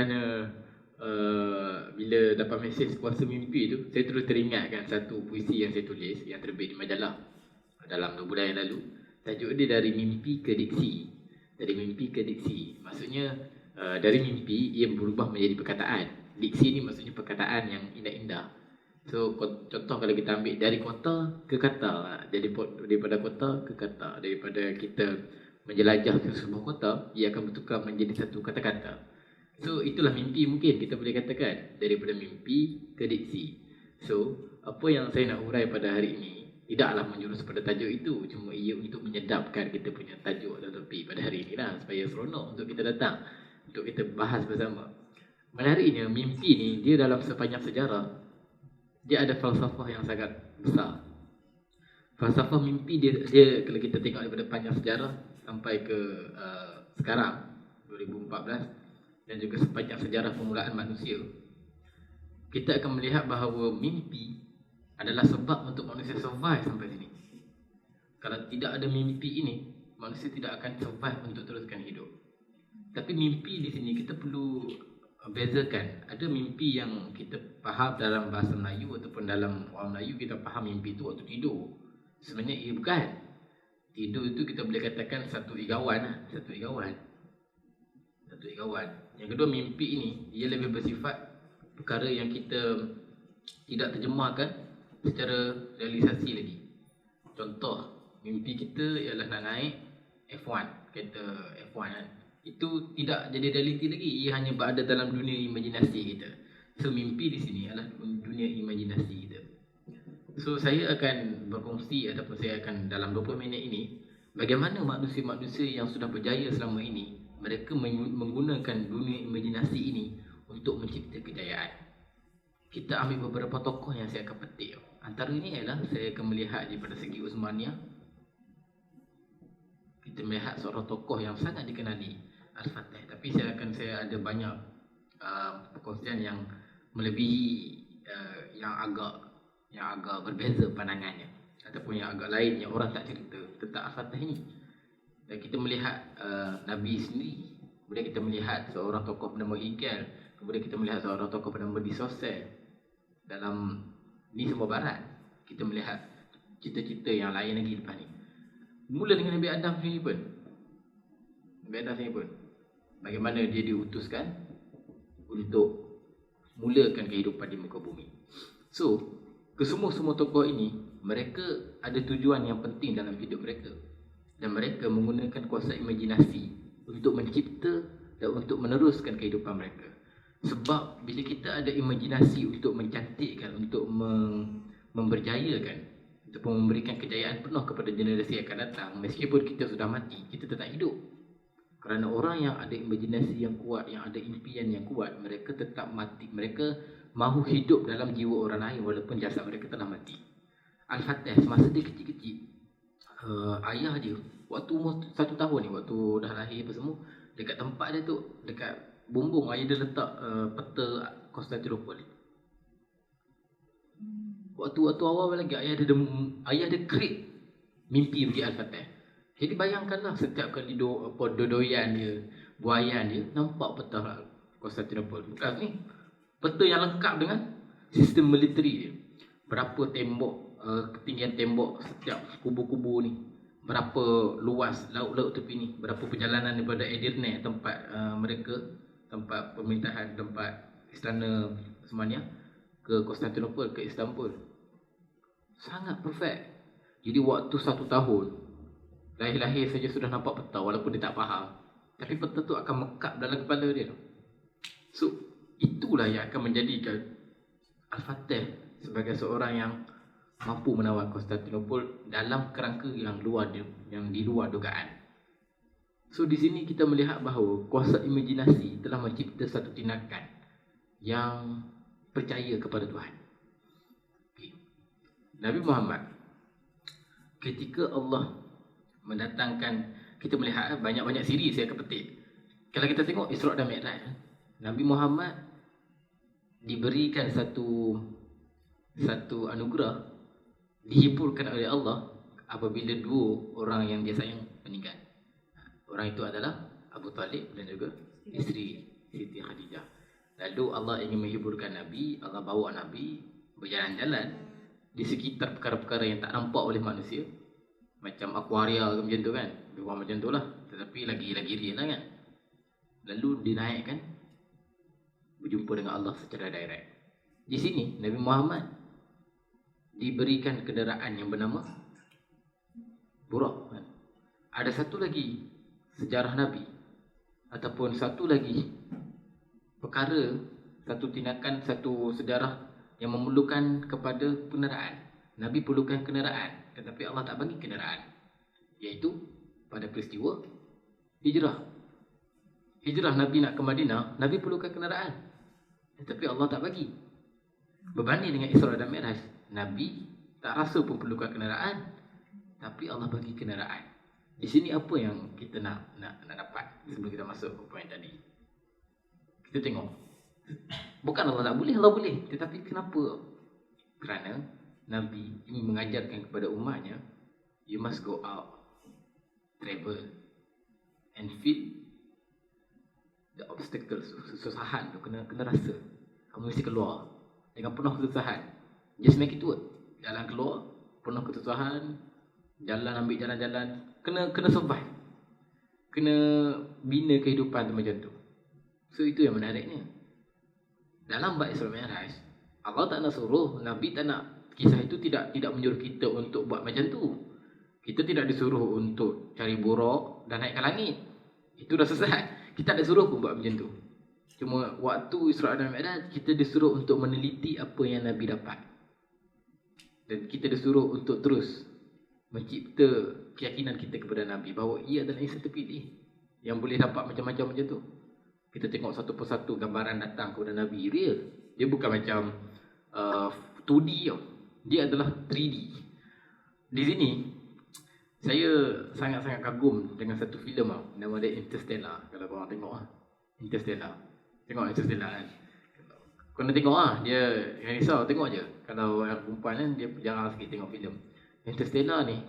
kerana bila dapat mesej kuasa mimpi tu, saya terus teringatkan satu puisi yang saya tulis yang terbit di majalah dalam 2 bulan yang lalu. Tajuk dia Dari Mimpi ke Diksi. Dari Mimpi ke Diksi. Maksudnya dari mimpi ia berubah menjadi perkataan. Diksi ni maksudnya perkataan yang indah-indah. So contoh kalau kita ambil dari kota ke kata, daripada kota ke kata, daripada kita menjelajah ke sebuah kota, ia akan bertukar menjadi satu kata-kata. So itulah mimpi, mungkin kita boleh katakan daripada mimpi ke diksi. So apa yang saya nak urai pada hari ini tidaklah menjurus pada tajuk itu, cuma ia untuk menyedapkan kita punya tajuk atau topik pada hari ini lah, supaya seronok untuk kita datang, untuk kita bahas bersama. Menariknya mimpi ni dia dalam sepanjang sejarah dia ada falsafah yang sangat besar. Falsafah mimpi dia kalau kita tengok daripada panjang sejarah sampai ke sekarang 2014 dan juga sepanjang sejarah permulaan manusia, kita akan melihat bahawa mimpi adalah sebab untuk manusia survive sampai sini. Kalau tidak ada mimpi ini, manusia tidak akan survive untuk teruskan hidup. Tapi mimpi di sini kita perlu bezakan. Ada mimpi yang kita faham dalam bahasa Melayu ataupun dalam orang Melayu kita faham mimpi itu waktu tidur. Sebenarnya ia bukan. Tidur itu kita boleh katakan satu igawan. Yang kedua, mimpi ini ia lebih bersifat perkara yang kita tidak terjemahkan secara realisasi lagi. Contoh, mimpi kita ialah nak naik F1, kereta F1 kan. Itu tidak jadi realiti lagi, ia hanya berada dalam dunia imajinasi kita. So mimpi di sini adalah dunia imajinasi kita. So saya akan berkongsi ataupun saya akan dalam 20 minit ini bagaimana manusia-manusia yang sudah berjaya selama ini mereka menggunakan dunia imajinasi ini untuk mencipta kejayaan. Kita ambil beberapa tokoh yang saya akan petik. Antara ini ialah saya akan melihat daripada segi Uthmaniyah. Kita melihat seorang tokoh yang sangat dikenali, Al-Fatih. Tapi saya ada banyak perkongsian yang melebihi yang agak berbeza pandangannya ataupun yang agak lain yang orang tak cerita tentang Al-Fatih ini. Dan kita melihat Nabi sendiri, kemudian kita melihat seorang tokoh bernama Hegel, kemudian kita melihat seorang tokoh bernama Disocet. Dalam ni semua barat, kita melihat cerita-cerita yang lain lagi depan ni. Mula dengan Nabi Adam sendiri pun. Bagaimana dia diutuskan untuk mulakan kehidupan di muka bumi. So, kesemua-semua tokoh ini, mereka ada tujuan yang penting dalam hidup mereka. Dan mereka menggunakan kuasa imajinasi untuk mencipta dan untuk meneruskan kehidupan mereka. Sebab bila kita ada imajinasi untuk mencantikkan, untuk memberjayakan ataupun memberikan kejayaan penuh kepada generasi yang akan datang, meskipun kita sudah mati, kita tetap hidup. Kerana orang yang ada imajinasi yang kuat, yang ada impian yang kuat, mereka tetap mati. Mereka mahu hidup dalam jiwa orang lain walaupun jasad mereka telah mati. Al-Fatih semasa dia kecil-kecil, ayah dia waktu umur 1 tahun ni, waktu dah lahir apa semua, dekat tempat dia tu, dekat bumbung ayah dia letak peta Konstantinopel. Waktu awal lagi ayah dia create mimpi bagi Al-Fatih. Jadi bayangkanlah setiap kali dodoyan dia, buayan dia nampak peta Konstantinopel. Bukan ni peta yang lengkap dengan sistem militeri dia. Berapa tembok, ketinggian tembok setiap kubu-kubu ni, berapa luas laut-laut tepi ni, berapa perjalanan daripada Edirne tempat mereka, tempat pemerintahan, tempat istana Uthmaniyah, ke Konstantinopel, ke Istanbul. Sangat perfect. Jadi waktu 1 tahun lahir saja sudah nampak peta walaupun dia tak faham. Tapi peta tu akan mekap dalam kepala dia. So itulah yang akan menjadikan Al-Fatih sebagai seorang yang mampu menawar Konstantinopel dalam kerangka yang di luar dugaan. So di sini kita melihat bahawa kuasa imajinasi telah mencipta satu tindakan yang percaya kepada Tuhan. Nabi Muhammad, ketika Allah mendatangkan, kita melihat banyak-banyak siri saya akan petik. Kalau kita tengok Isra' dan Mi'raj, Nabi Muhammad diberikan satu anugerah, dihiburkan oleh Allah apabila 2 orang yang dia sayang meninggal. Orang itu adalah Abu Talib dan juga isteri Siti Khadijah. Lalu Allah ingin menghiburkan Nabi, Allah bawa Nabi berjalan-jalan di sekitar perkara-perkara yang tak nampak oleh manusia. Macam akuaria ke macam tu kan, lebih kurang macam tu lah. Tetapi lagi real lah kan. Lalu dinaikkan, berjumpa dengan Allah secara direct. Di sini Nabi Muhammad diberikan kenderaan yang bernama Buraq kan? Ada satu lagi sejarah Nabi, ataupun satu lagi perkara, satu tindakan, satu sejarah yang memerlukan kepada kenderaan. Nabi perlukan kenderaan, tetapi Allah tak bagi kenderaan, iaitu pada peristiwa hijrah. Hijrah Nabi nak ke Madinah, Nabi perlukan kenderaan, tetapi Allah tak bagi. Berbanding dengan Isra dan Mi'raj, Nabi tak rasa pun perlukan kenderaan, tapi Allah bagi kenderaan. Di sini apa yang kita nak dapat sebelum kita masuk ke poin tadi? Kita tengok, bukan Allah tak boleh, Allah boleh. Tetapi kenapa? Kerana Nabi ingin mengajarkan kepada umatnya, you must go out, travel, and feel the obstacles, kesusahan tu kena rasa. Kamu mesti keluar dengan penuh kesusahan. Just make it work. Jalan keluar, penuh kesusahan, jalan, ambil jalan-jalan, kena survive, kena bina kehidupan tu macam tu. So itu yang menariknya. Dalam bab Isra Mi'raj, Allah tak nak suruh, Nabi tak nak, kisah itu tidak menyuruh kita untuk buat macam tu. Kita tidak disuruh untuk cari buraq dan naik ke langit. Itu dah sesat. Kita tak disuruh pun buat macam tu. Cuma waktu Isra dan Mi'raj, kita disuruh untuk meneliti apa yang Nabi dapat. Dan kita disuruh untuk terus mencipta keyakinan kita kepada Nabi bahawa ia adalah yang terpilih yang boleh dapat macam-macam macam tu. Kita tengok satu persatu gambaran datang kepada Nabi real. Dia bukan macam 2D tau. Dia adalah 3D. Di sini saya sangat-sangat kagum dengan satu filem tau, nama dia Interstellar. Kalau korang tengok Interstellar. Tengok Interstellar kan. Kau nak tengok dia yang risau tengok je. Kalau yang perempuan kan dia jarang sikit tengok filem. Interstellar ni,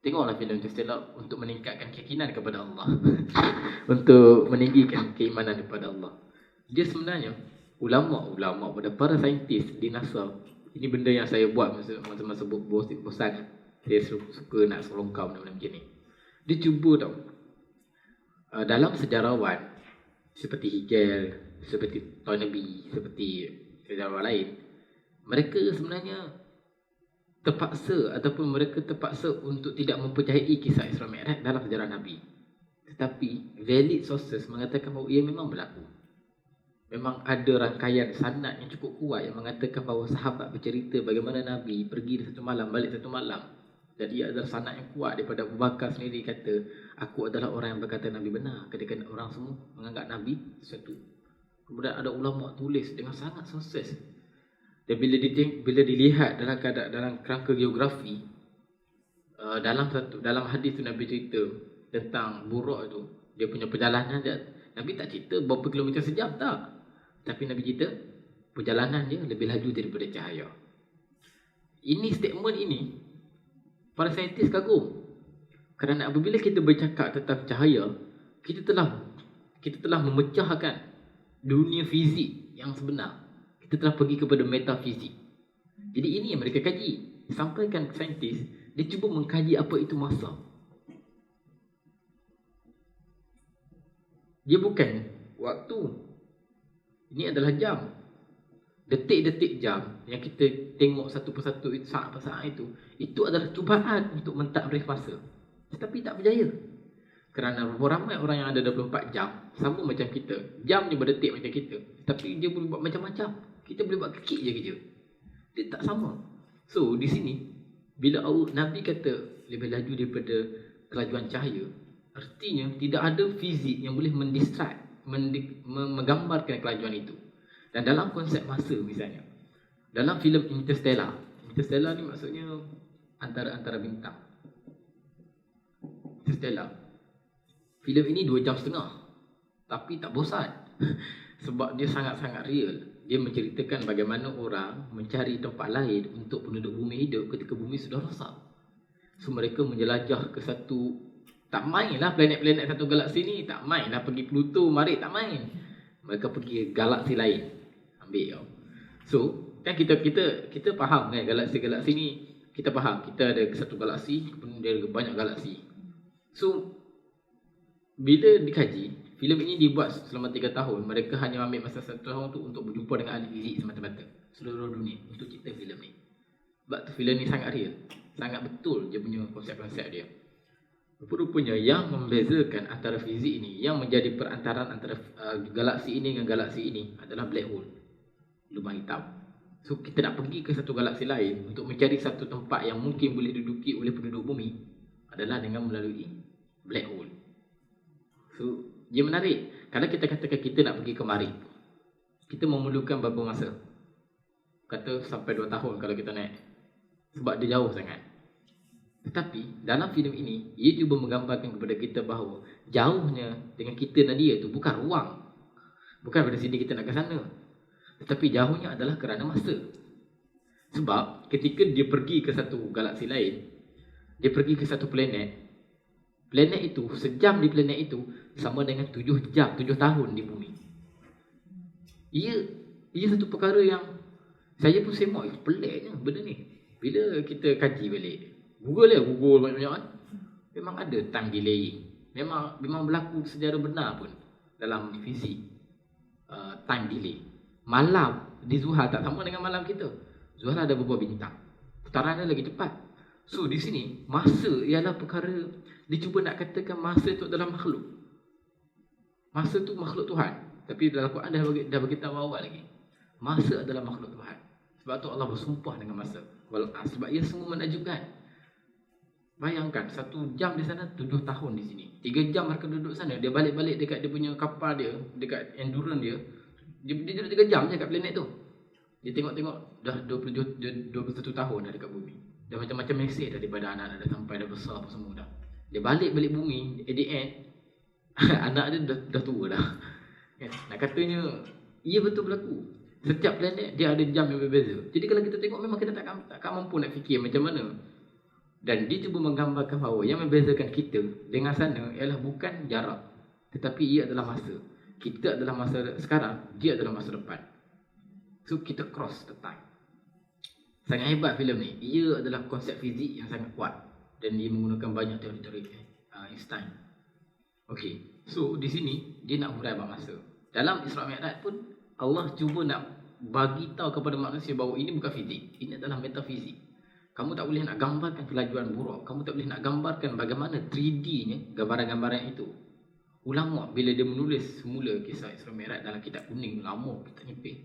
tengoklah filem Interstellar untuk meningkatkan keyakinan kepada Allah. Untuk meninggikan keimanan kepada Allah. Dia sebenarnya ulama pada para saintis di NASA. Ini benda yang saya buat masa bosan. Saya suka nak selongkau benda macam ni. Dia cuba tau, dalam sejarawan seperti Hegel, seperti Toynbee, seperti sejarawan lain, mereka sebenarnya terpaksa untuk tidak mempercayai kisah Isra Mi'raj dalam sejarah Nabi. Tetapi valid sources mengatakan bahawa ia memang berlaku. Memang ada rangkaian sanad yang cukup kuat yang mengatakan bahawa sahabat bercerita bagaimana Nabi pergi satu malam, balik satu malam. Dan ia adalah sanad yang kuat daripada Abu Bakar sendiri kata, aku adalah orang yang berkata Nabi benar ketika orang semua menganggap Nabi sesuatu. Kemudian ada ulama tulis dengan sangat sukses. Dan bila dilihat dalam kerangka geografi, dalam hadis tu Nabi cerita tentang buraq tu, dia punya perjalanan dia, Nabi tak cerita berapa kilometer sejam tak. Tapi Nabi cerita perjalanan dia lebih laju daripada cahaya. Ini statement ini para saintis kagum. Kerana apabila kita bercakap tentang cahaya, kita telah memecahkan dunia fizik yang sebenar. Kita telah pergi kepada metafizik. Jadi ini yang mereka kaji. Sampaikan saintis, dia cuba mengkaji apa itu masa. Dia bukan waktu. Ini adalah jam. Detik-detik jam yang kita tengok satu persatu saat per saat itu adalah cubaan untuk mentakrif masa. Tetapi tak berjaya. Kerana ramai orang yang ada 24 jam sama macam kita. Jam ni berdetik macam kita, tapi dia boleh buat macam-macam. Kita boleh buat kekik je kerja. Dia tak sama. So di sini bila Nabi kata lebih laju daripada kelajuan cahaya, artinya tidak ada fizik yang boleh menggambarkan kelajuan itu. Dan dalam konsep masa misalnya, dalam filem Interstellar ni maksudnya antara bintang. Interstellar, filem ini 2 jam setengah, tapi tak bosan. Sebab dia sangat-sangat real. Dia menceritakan bagaimana orang mencari tempat lain untuk penduduk bumi hidup ketika bumi sudah rosak. So mereka menjelajah ke satu, tak main lah planet-planet satu galaksi ni, tak main lah pergi Pluto, mari tak main. Mereka pergi ke galaksi lain. Ambil kau. So, kan kita faham kan galaksi-galaksi ni, kita faham kita ada satu galaksi, kemudian dia ada banyak galaksi. So, bila dikaji, filem ini dibuat selama 3 tahun. Mereka hanya ambil masa 1 tahun tu untuk berjumpa dengan ahli fizik semata-mata seluruh dunia untuk cipta filem ni. Sebab tu filem ni sangat real, sangat betul dia punya konsep-konsep dia. Rupa-rupanya yang membezakan antara fizik ini, yang menjadi perantaran antara galaksi ini dengan galaksi ini adalah black hole, lubang hitam. So kita nak pergi ke satu galaksi lain untuk mencari satu tempat yang mungkin boleh diduduki oleh penduduk bumi adalah dengan melalui black hole. So dia menarik. Kalau kita katakan kita nak pergi ke mari, kita memerlukan berapa masa? Kata sampai 2 tahun kalau kita naik, sebab dia jauh sangat. Tetapi dalam filem ini, ia cuba menggambarkan kepada kita bahawa jauhnya dengan kita dan dia tu bukan ruang, bukan pada sini kita nak ke sana, tetapi jauhnya adalah kerana masa. Sebab ketika dia pergi ke satu galaksi lain, dia pergi ke satu planet itu, sejam di planet itu sama dengan 7 jam, 7 tahun di bumi. Ia satu perkara yang saya pun semak, peliknya benda ni. Bila kita kaji balik, Google banyak-banyak kan, memang ada time delay. Memang berlaku secara benar pun dalam fizik, time delay. Malam di Zuhal tak sama dengan malam kita. Zuhal ada beberapa bintang, putaran dia lagi cepat. So di sini masa ialah perkara, dia cuba nak katakan masa tu adalah makhluk. Masa tu makhluk Tuhan. Tapi dalam Quran dah beritahu awal lagi, masa adalah makhluk Tuhan. Sebab tu Allah bersumpah dengan masa. Sebab ia semua menakjubkan. Bayangkan 1 jam di sana, 7 tahun di sini. 3 jam mereka duduk sana. Dia balik-balik dekat dia punya kapal dia, dekat endurance dia. Dia duduk 3 jam je kat planet tu. Dia tengok-tengok dah 21 tahun dah dekat bumi. Dah macam-macam mesej daripada anak-anak dah sampai dah besar apa semua dah. Dia balik bumi, at the end anak dia dah tua dah. Nak katanya ia betul berlaku. Setiap planet dia ada jam yang berbeza. Jadi kalau kita tengok, memang kita takkan mampu nak fikir macam mana. Dan dia cuba menggambarkan bahawa yang membezakan kita dengan sana ialah bukan jarak, tetapi ia adalah masa. Kita adalah masa sekarang, dia adalah masa depan. So kita cross the time. Sangat hebat filem ni. Ia adalah konsep fizik yang sangat kuat, dan dia menggunakan banyak teori-teori Einstein. Okey, so di sini dia nak hurai bab masa. Dalam Isra Mi'raj pun Allah cuba nak bagi tahu kepada manusia bahawa ini bukan fizik, ini adalah metafizik. Kamu tak boleh nak gambarkan kelajuan buruk, kamu tak boleh nak gambarkan bagaimana 3D-nya gambaran-gambaran itu. Ulama bila dia menulis semula kisah Isra Mi'raj dalam kitab kuning, lama kita nipis,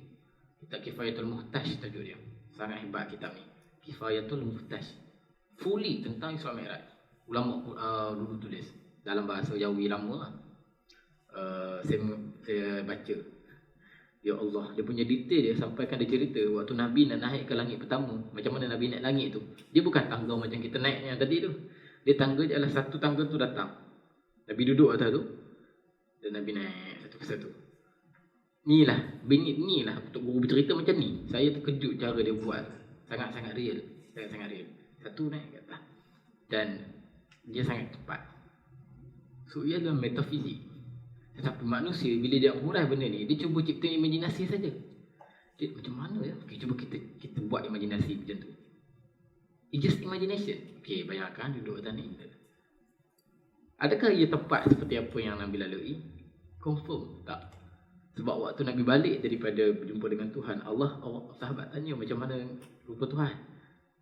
kitab Kifayatul Muhtaj tajuk dia. Sangat hebat kitab ni, Kifayatul Muhtaj, fully tentang Isra Mi'raj. Ulama dulu tulis dalam bahasa Jawi lama. Saya baca, ya Allah, dia punya detail dia sampaikan, dia cerita waktu Nabi nak naik ke langit pertama, macam mana Nabi naik langit tu. Dia bukan tangga macam kita naik yang tadi tu. Dia tangga je, adalah satu tangga tu datang, Nabi duduk atas tu, dan Nabi naik satu persatu. Inilah untuk guru bercerita macam ni. Saya terkejut cara dia buat. Sangat-sangat real. Sangat-sangat real. Satu naik ke atas, dan dia sangat cepat. So ia adalah metafizik. Tetapi manusia bila dia hurai benda ni, dia cuba cipta imajinasi saja. Dia macam mana ya? Okay, cuba kita buat imajinasi macam tu. It's just imagination. Okay, bayangkan duduk atas ni. Adakah ia tepat seperti apa yang Nabi lalui? Confirm tak. Sebab waktu Nabi balik daripada berjumpa dengan Tuhan, Allah sahabat tanya macam mana rupa Tuhan.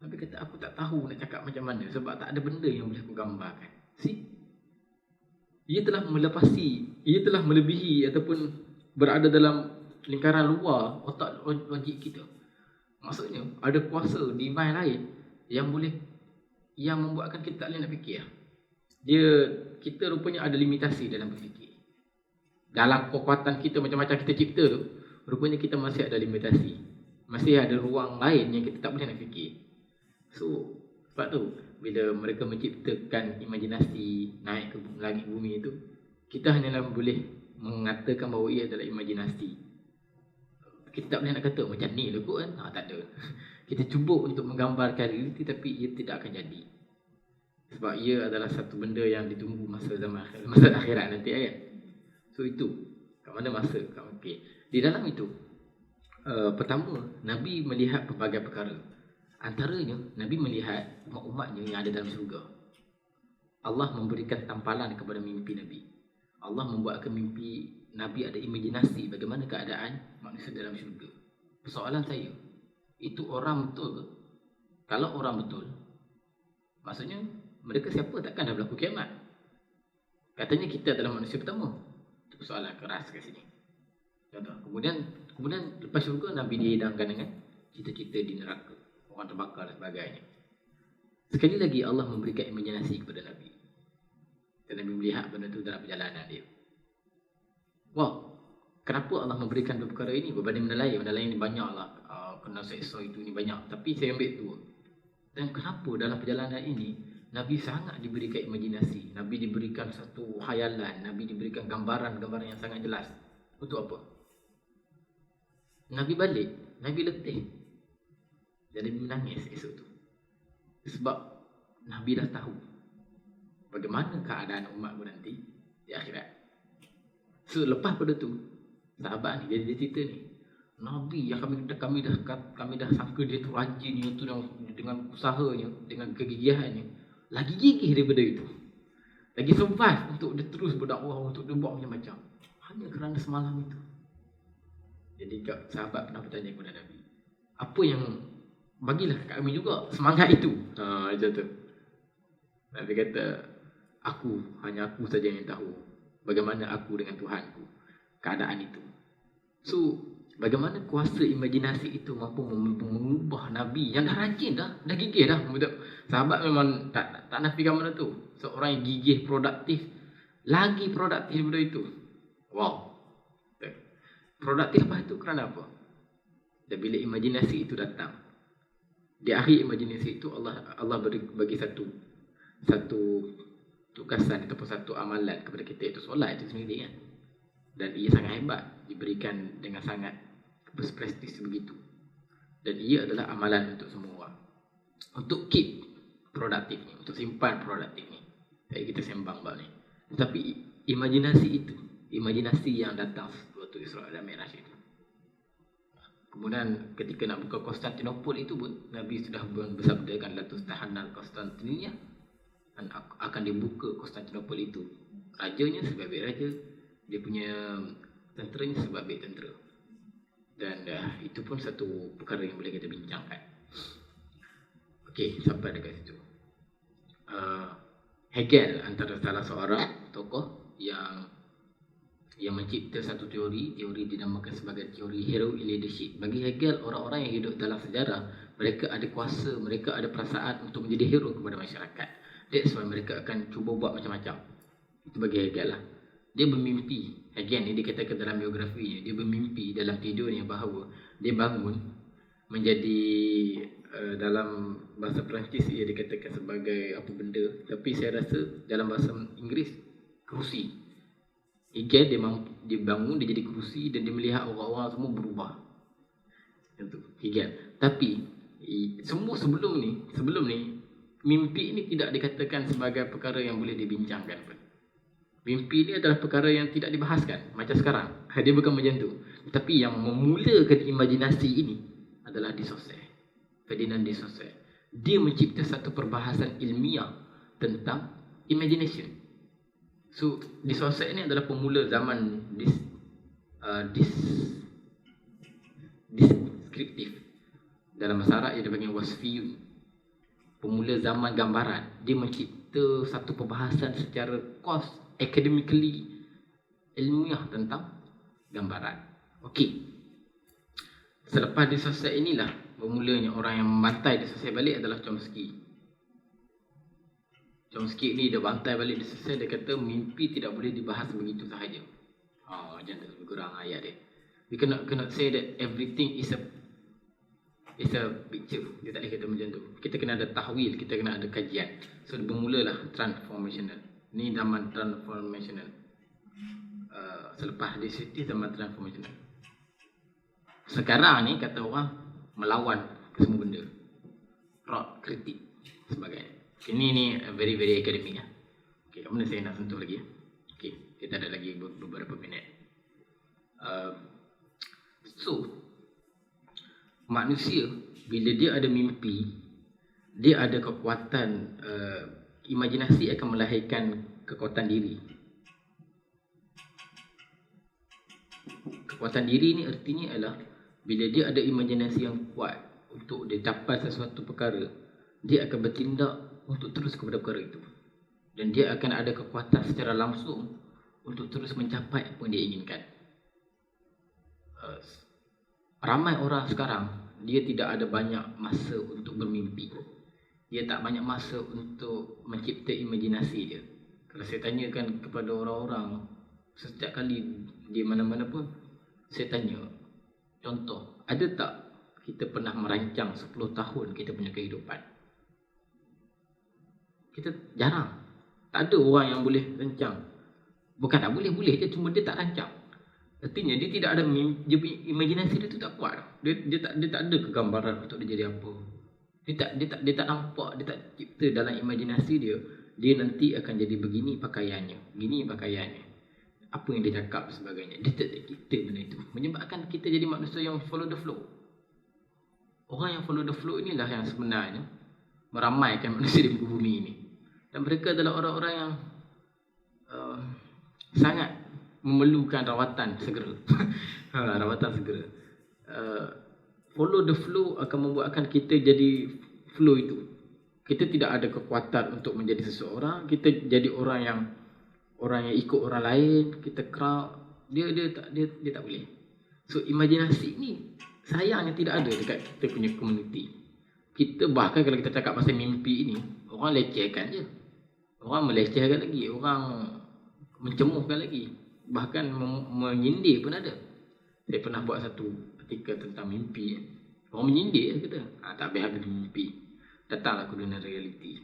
Nabi kata, aku tak tahu nak cakap macam mana, sebab tak ada benda yang boleh aku gambarkan. See? Ia telah melebihi ataupun berada dalam lingkaran luar otak logik kita. Maksudnya ada kuasa divine lain yang membuatkan kita tak boleh nak fikir. Kita rupanya ada limitasi dalam berfikir. Dalam kekuatan kita macam-macam kita cipta tu, rupanya kita masih ada limitasi. Masih ada ruang lain yang kita tak boleh nak fikir. So sebab tu bila mereka menciptakan imajinasi naik ke langit bumi itu, kita hanyalah boleh mengatakan bahawa ia adalah imajinasi. Kita tak boleh nak kata macam ni lah kot kan. Tak ada. Kita cuba untuk menggambarkan realiti, tapi ia tidak akan jadi. Sebab ia adalah satu benda yang ditunggu masa akhirat nanti kan. So itu Kat mana masa? Okay. Di dalam itu, pertama, Nabi melihat pelbagai perkara. Antaranya, Nabi melihat umat-umatnya yang ada dalam syurga. Allah memberikan tampalan kepada mimpi Nabi. Allah membuatkan mimpi Nabi ada imajinasi bagaimana keadaan manusia dalam syurga. Persoalan saya, itu orang betul ke? Kalau orang betul, maksudnya mereka siapa takkan dah berlaku kiamat? Katanya kita adalah manusia pertama. Itu persoalan keras kat sini. Contoh. Kemudian lepas syurga Nabi dihidangkan dengan cita-cita di neraka, orang terbakar dan sebagainya. Sekali lagi Allah memberikan imajinasi kepada Nabi. Dan Nabi melihat benda itu dalam perjalanan dia. Wow, kenapa Allah memberikan dua perkara ini berbanding benda lain? Benda lain ni banyaklah, kena seksa itu ni banyak. Tapi saya ambil dua. Dan kenapa dalam perjalanan ini Nabi sangat diberikan imajinasi, Nabi diberikan satu khayalan, Nabi diberikan gambaran-gambaran yang sangat jelas. Untuk apa? Nabi balik, Nabi letih. Dan Nabi menangis esok tu. Sebab Nabi dah tahu bagaimana keadaan umatku nanti di akhirat. So lepas pada tu, sahabat ni dia cerita ni, Nabi yang kami dah sangka dia tu rajin, dia tu dengan usahanya, dengan kegigihannya, lagi gigih daripada itu. Lagi survive untuk dia terus berdakwah, untuk dia buat macam-macam. Hanya kerana semalam itu. Jadi sahabat pernah bertanya kepada Nabi, apa yang bagilah kami juga semangat itu. Macam tu. Nabi kata, hanya aku saja yang tahu bagaimana aku dengan Tuhanku, keadaan itu. So, bagaimana kuasa imajinasi itu mampu mengubah Nabi yang dah rajin dah gigih dah. Sahabat memang tak nafikan mana tu. Seorang yang gigih, produktif, lagi produktif daripada itu. Wow. Produktif lepas itu kerana apa? Dan bila imajinasi itu datang, di akhir imajinasi itu Allah bagi satu tugasan ataupun satu amalan kepada kita, itu solat itu sendiri kan. Dan ia sangat hebat, diberikan dengan sangat berprestis begitu. Dan ia adalah amalan untuk semua orang. Untuk keep produktif ni, untuk simpan produktif ni. Jadi kita sembang bab ni. Tetapi imajinasi yang datang waktu Isra dan Mi'raj itu. Kemudian ketika nak buka Konstantinopel itu pun Nabi sudah bersabda kan, la tustahannal Konstantinia, dan akan dibuka Konstantinopel itu. Rajanya sebagai raja, dia punya tenteranya sebagai tentera. Dan itu pun satu perkara yang boleh kita bincangkan. Okey, sampai dekat situ. Hegel antara salah seorang tokoh yang mencipta satu teori dinamakan sebagai teori hero leadership. Bagi Hegel, orang-orang yang hidup dalam sejarah, mereka ada kuasa, mereka ada perasaan untuk menjadi hero kepada masyarakat. That's why mereka akan cuba buat macam-macam. Itu bagi Hegel lah. Dia bermimpi, Hegel ni dikatakan dalam biografinya, dia bermimpi dalam tidurnya bahawa dia bangun menjadi, dalam bahasa Perancis ia dikatakan sebagai apa benda, tapi saya rasa dalam bahasa Inggeris kerusi. Hegel dia bangun, dia jadi kerusi dan dia melihat orang-orang semua berubah. Itu Hegel. Tapi semua sebelum ni mimpi ini tidak dikatakan sebagai perkara yang boleh dibincangkan pun. Mimpi ini adalah perkara yang tidak dibahaskan macam sekarang. Dia bukan macam tu. Tapi yang memulakan imajinasi ini adalah de Saussure. Ferdinand de Saussure. Dia mencipta satu perbahasan ilmiah tentang imagination. So, de Saussure ini adalah pemula zaman deskriptif. Dalam bahasa Arab ia dipanggil wasfiyun. Pemula zaman gambaran. Dia mencipta satu perbahasan secara academically ilmiah tentang gambaran. Okey. Selepas de Saussure inilah bermulanya orang yang membantai de Saussure balik adalah Chomsky. Chomsky ni dia bantai balik de Saussure, dia kata mimpi tidak boleh dibahas begitu sahaja. Macam tu lebih kurang ayat dia. We cannot say that everything is a picture. Dia tak boleh kata macam tu. Kita kena ada tahwil, kita kena ada kajian. So bermulalah transformational. Ni zaman transformational. Selepas di situ zaman transformational. Sekarang ni kata orang melawan semua benda. Rock, kritik, sebagainya. Ini very very academic lah. Okay, kat mana saya nak sentuh lagi? Okay, kita ada lagi beberapa minit. Uh, so manusia bila dia ada mimpi, dia ada kekuatan, imajinasi akan melahirkan kekuatan diri. Kekuatan diri ni artinya adalah bila dia ada imajinasi yang kuat untuk dia dapat sesuatu perkara, dia akan bertindak untuk terus kepada perkara itu. Dan dia akan ada kekuatan secara langsung untuk terus mencapai apa yang dia inginkan. Ramai orang sekarang, dia tidak ada banyak masa untuk bermimpi. Dia tak banyak masa untuk mencipta imajinasi dia. Kalau saya tanyakan kepada orang-orang, setiap kali di mana-mana pun, saya tanya, contoh, ada tak kita pernah merancang 10 tahun kita punya kehidupan? Kita jarang. Tak ada orang yang boleh rancang. Bukan tak boleh, boleh je, cuma dia tak rancang. Artinya dia tidak ada, dia imajinasi dia tu tak kuat. Dia tak ada kegambaran untuk dia jadi apa. Dia tak nampak, dia tak cipta dalam imajinasi dia nanti akan jadi begini pakaiannya, begini pakaiannya, apa yang dia cakap sebagainya. Dia tak cipta benda itu, menyebabkan kita jadi manusia yang follow the flow. Orang yang follow the flow inilah yang sebenarnya meramaikan manusia di muka bumi ini. Dan mereka adalah orang-orang yang sangat memerlukan rawatan segera. Rawatan segera. Follow the flow akan membuatkan kita jadi flow itu. Kita tidak ada kekuatan untuk menjadi seseorang. Kita jadi orang yang ikut orang lain. Kita crowd. Dia tak boleh. So imajinasi ni sayangnya tidak ada dekat kita punya komuniti. Kita bahkan kalau kita cakap pasal mimpi ini, orang lecehkan je. Orang melecehkan lagi. Orang mencemuhkan lagi. Bahkan menyindir pun ada. Saya pernah buat satu artikel tentang mimpi. Orang menyindir kata, tak habis habis mimpi. Datanglah ke dunia realiti.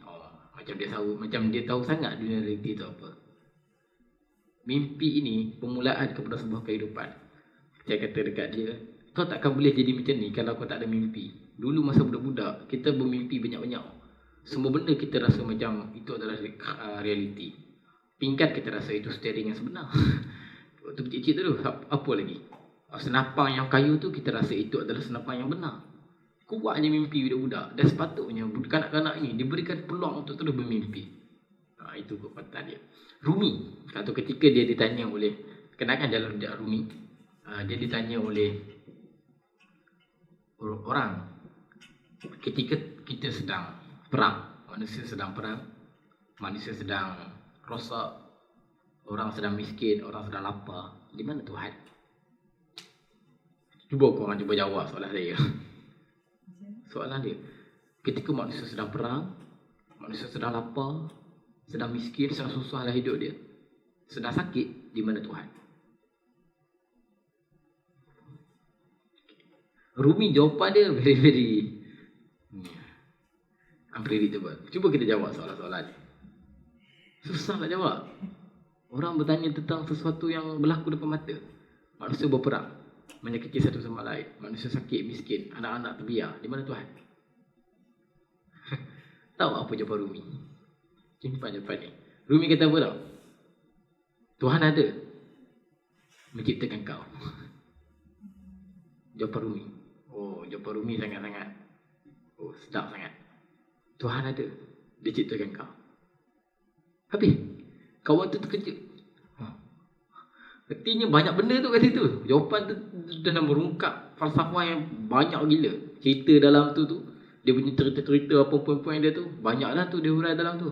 Macam dia tahu sangat dunia realiti itu apa. Mimpi ini permulaan kepada sebuah kehidupan. Saya kata dekat dia, kau takkan boleh jadi macam ni kalau kau tak ada mimpi. Dulu masa budak-budak, kita bermimpi banyak-banyak. Semua benda kita rasa macam itu adalah realiti. Pinggan kita rasa itu steering yang sebenar. Waktu kecil-kecil tu, apa lagi? Senapang yang kayu tu, kita rasa itu adalah senapang yang benar. Kuatnya mimpi budak-budak. Dan sepatutnya kanak-kanak ini diberikan peluang untuk terus bermimpi. Itu kekuatan dia. Rumi, satu ketika dia ditanya oleh, kenalkan dalam Rumi, dia ditanya oleh orang, ketika kita sedang perang, manusia sedang perang, manusia sedang rosak, orang sedang miskin, orang sedang lapar, di mana Tuhan? Cuba korang cuba jawab soalan saya. Soalan dia, ketika manusia sedang perang, manusia sedang lapar, sedang miskin, sedang susah dalam hidup dia, sedang sakit, di mana Tuhan? Rumi jawapan dia very unpredictable. Cuba kita jawab soalan-soalan ni. Susah nak jawab. Orang bertanya tentang sesuatu yang berlaku depan mata. Manusia berperang, menyakiti satu sama lain. Manusia sakit, miskin, anak-anak terbiar. Di mana Tuhan? Tahu apa jawapan Rumi? Simpan jawapan ni. Rumi kata apa tau? Tuhan ada menciptakan kau. Jawapan Rumi. Oh, jawapan Rumi sangat-sangat. Oh, sedap sangat. Tuhan ada, dia ciptakan kau. Habis, kawan tu terkejut. Artinya banyak benda tu kat situ. Jawapan tu dah merungkap falsafah yang banyak gila. Cerita dalam tu dia punya cerita-cerita apa poin-poin dia tu, banyaklah tu dia hurai dalam tu.